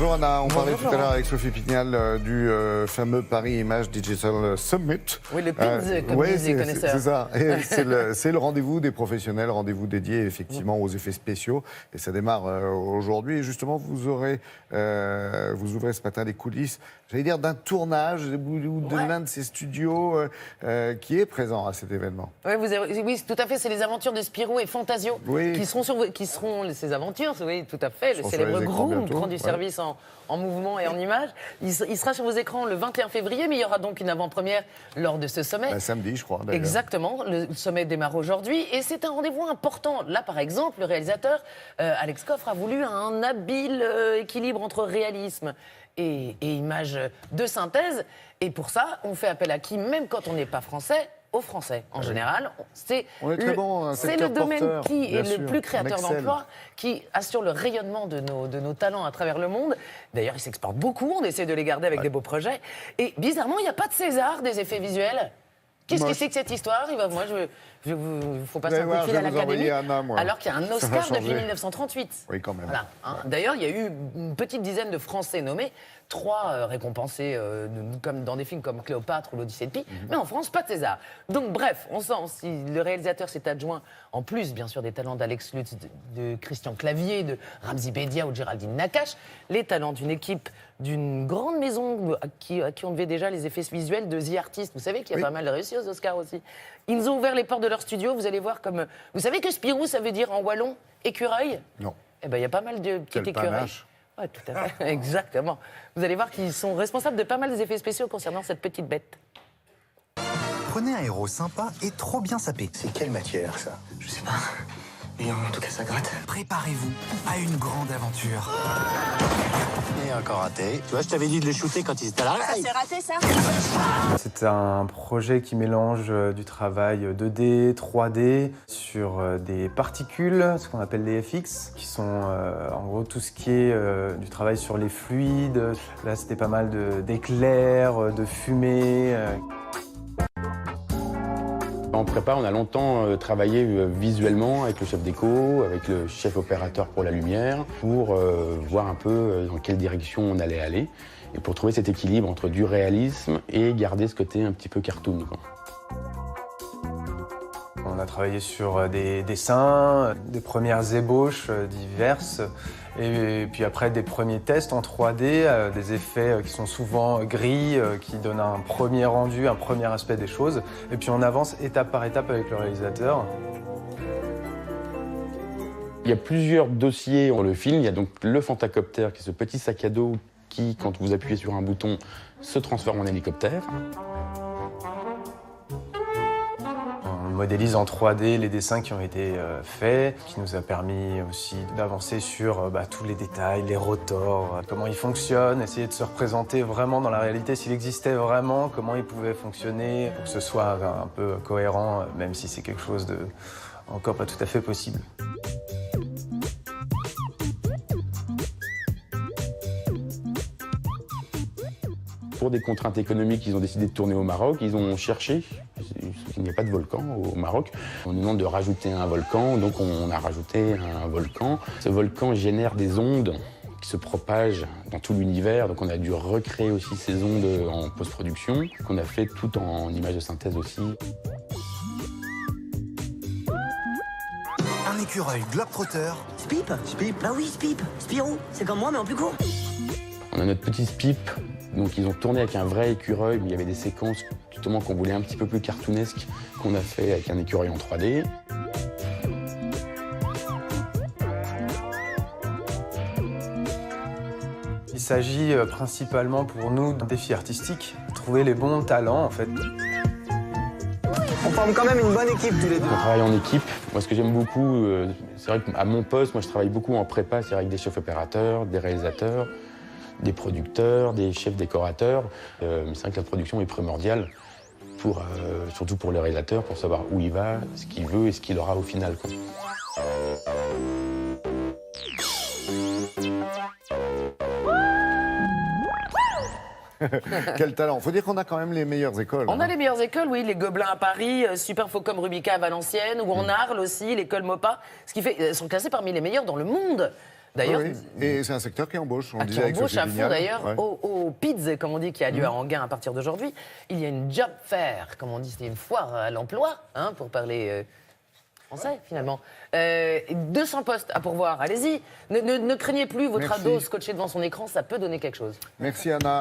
Bonjour Anna, on parlait Bonjour, tout à l'heure avec Sophie Pignal du fameux Paris Image Digital Summit. Oui, le PIDS, comme disent les connaisseurs. C'est ça, et c'est le rendez-vous des professionnels, rendez-vous dédié effectivement aux effets spéciaux. Et ça démarre aujourd'hui. Et justement, vous ouvrez ce matin les coulisses, j'allais dire, d'un tournage ou de l'un de ces studios qui est présent à cet événement. Oui, tout à fait, c'est les aventures de Spirou et Fantasio qui seront ces aventures, oui, tout à fait, le célèbre Groom prend du service en mouvement et en images. Il sera sur vos écrans le 21 février, mais il y aura donc une avant-première lors de ce sommet. Samedi, je crois, d'ailleurs. Exactement, le sommet démarre aujourd'hui et c'est un rendez-vous important. Là, par exemple, le réalisateur Alex Coffre a voulu un habile équilibre entre réalisme et images de synthèse. Et pour ça, on fait appel à qui, même quand on n'est pas français, aux Français. En général, c'est le domaine qui est le plus créateur d'emplois, qui assure le rayonnement de nos talents à travers le monde. D'ailleurs, ils s'exportent beaucoup, on essaie de les garder avec des beaux projets. Et bizarrement, il n'y a pas de César des effets visuels. Qu'est-ce que c'est que cette histoire? Moi, il faut passer un coup de fil à l'Académie, alors qu'il y a un Oscar depuis 1938. Oui, quand même. Voilà, hein. D'ailleurs, il y a eu une petite dizaine de Français nommés, 3 récompensés comme dans des films comme Cléopâtre ou l'Odyssée de Pi, mais en France, pas de César. Donc bref, on sent, si le réalisateur s'est adjoint, en plus bien sûr des talents d'Alex Lutz, de Christian Clavier, de Ramzi Bedia ou de Géraldine Nakache, les talents d'une équipe d'une grande maison à qui on devait déjà les effets visuels de The Artist. Vous savez qu'il y a pas mal réussi aux Oscars aussi. Ils nous ont ouvert les portes de leur studio, vous allez voir comme... Vous savez que Spirou, ça veut dire en wallon écureuil? Non. Eh bien, il y a pas mal de petits écureuils. Oui, tout à fait, exactement. Vous allez voir qu'ils sont responsables de pas mal des effets spéciaux concernant cette petite bête. Prenez un héros sympa et trop bien sapé. C'est quelle matière, ça? Je sais pas. Mais en tout cas, ça gratte. Préparez-vous à une grande aventure. Et encore raté. Tu vois, je t'avais dit de les shooter quand ils étaient à l'arrêt. Ça s'est raté, ça? C'est un projet qui mélange du travail 2D, 3D sur des particules, ce qu'on appelle les FX, qui sont en gros tout ce qui est du travail sur les fluides. Là, c'était pas mal d'éclairs, de fumée. En prépa, on a longtemps travaillé visuellement avec le chef déco, avec le chef opérateur pour la lumière, pour voir un peu dans quelle direction on allait aller, et pour trouver cet équilibre entre du réalisme et garder ce côté un petit peu cartoon, quoi. On a travaillé sur des dessins, des premières ébauches diverses, et puis après des premiers tests en 3D, des effets qui sont souvent gris, qui donnent un premier rendu, un premier aspect des choses. Et puis on avance étape par étape avec le réalisateur. Il y a plusieurs dossiers dans le film. Il y a donc le Fantacopter, qui est ce petit sac à dos qui, quand vous appuyez sur un bouton, se transforme en hélicoptère. On modélise en 3D les dessins qui ont été faits, qui nous a permis aussi d'avancer sur tous les détails, les rotors, comment ils fonctionnent, essayer de se représenter vraiment dans la réalité, s'il existait vraiment, comment ils pouvaient fonctionner, pour que ce soit un peu cohérent, même si c'est quelque chose de encore pas tout à fait possible. Pour des contraintes économiques, ils ont décidé de tourner au Maroc. Ils ont cherché, il n'y a pas de volcan au Maroc. On nous demande de rajouter un volcan, donc on a rajouté un volcan. Ce volcan génère des ondes qui se propagent dans tout l'univers, donc on a dû recréer aussi ces ondes en post-production, qu'on a fait tout en images de synthèse aussi. Un écureuil globetrotter. Spip? Spip? Bah oui, Spip. Spirou. C'est comme moi, mais en plus court. On a notre petit Spip, donc ils ont tourné avec un vrai écureuil, mais il y avait des séquences justement qu'on voulait un petit peu plus cartoonesques, qu'on a fait avec un écureuil en 3D. Il s'agit principalement pour nous d'un défi artistique, trouver les bons talents en fait. On forme quand même une bonne équipe tous les deux. On travaille en équipe. Moi, ce que j'aime beaucoup, c'est vrai qu'à mon poste, moi, je travaille beaucoup en prépa, c'est avec des chefs opérateurs, des réalisateurs, des producteurs, des chefs décorateurs. C'est vrai que la production est primordiale, surtout pour le réalisateur, pour savoir où il va, ce qu'il veut et ce qu'il aura au final, quoi. Quel talent! Il faut dire qu'on a quand même les meilleures écoles. On a les meilleures écoles, oui, les Gobelins à Paris, Super Focom Rubica à Valenciennes, ou en Arles aussi, l'école Mopa, ce qui fait, elles sont classées parmi les meilleures dans le monde. D'ailleurs, Oui, oui. Et c'est un secteur qui embauche, on le qui disait avec embauche Sophie à fond Vignal. d'ailleurs Ouais. au PIDS, comme on dit, qui a lieu à Enghien à partir d'aujourd'hui. Il y a une job fair, comme on dit, c'est une foire à l'emploi, hein, pour parler français finalement. 200 postes à pourvoir, allez-y. Ne craignez plus votre Merci. ado scotché devant son écran, ça peut donner quelque chose. Merci Anna.